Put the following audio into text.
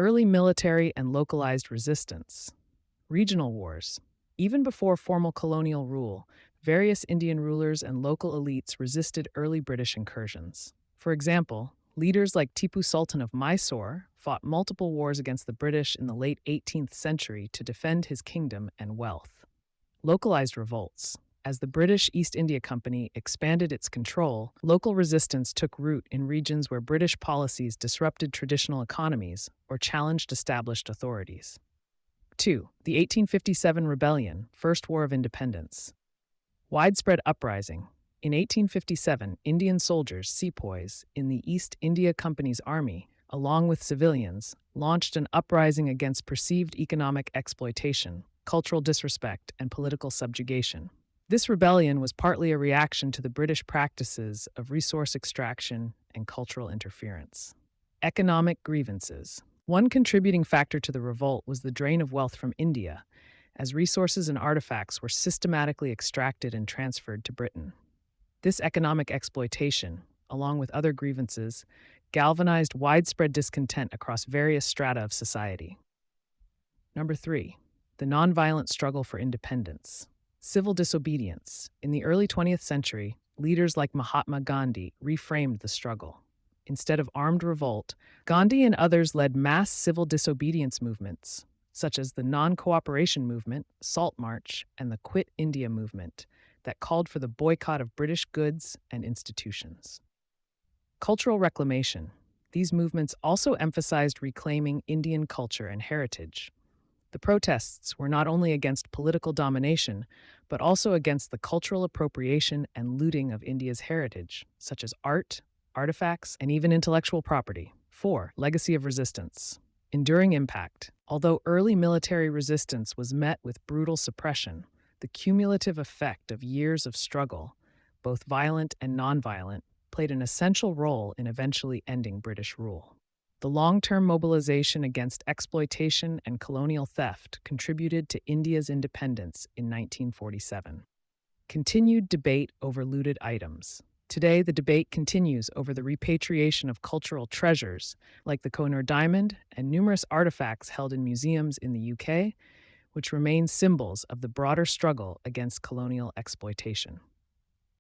Early military and localized resistance. Regional wars. Even before formal colonial rule, various Indian rulers and local elites resisted early British incursions. For example, leaders like Tipu Sultan of Mysore fought multiple wars against the British in the late 18th century to defend his kingdom and wealth. Localized revolts. As the British East India Company expanded its control, local resistance took root in regions where British policies disrupted traditional economies or challenged established authorities. 2. The 1857 Rebellion, First War of Independence. Widespread uprising. In 1857, Indian soldiers, sepoys, in the East India Company's army, along with civilians, launched an uprising against perceived economic exploitation, cultural disrespect, and political subjugation. This rebellion was partly a reaction to the British practices of resource extraction and cultural interference. Economic grievances. One contributing factor to the revolt was the drain of wealth from India, as resources and artifacts were systematically extracted and transferred to Britain. This economic exploitation, along with other grievances, galvanized widespread discontent across various strata of society. Number 3. The nonviolent struggle for independence. Civil disobedience. In the early 20th century, leaders like Mahatma Gandhi reframed the struggle. Instead of armed revolt, Gandhi and others led mass civil disobedience movements, such as the Non-Cooperation Movement, Salt March, and the Quit India Movement, that called for the boycott of British goods and institutions. Cultural reclamation. These movements also emphasized reclaiming Indian culture and heritage. The protests were not only against political domination, but also against the cultural appropriation and looting of India's heritage, such as art, artifacts, and even intellectual property. 4. Legacy of resistance. Enduring impact. Although early military resistance was met with brutal suppression, the cumulative effect of years of struggle, both violent and nonviolent, played an essential role in eventually ending British rule. The long-term mobilization against exploitation and colonial theft contributed to India's independence in 1947. Continued debate over looted items. Today, the debate continues over the repatriation of cultural treasures like the Kohinoor diamond and numerous artifacts held in museums in the UK, which remain symbols of the broader struggle against colonial exploitation.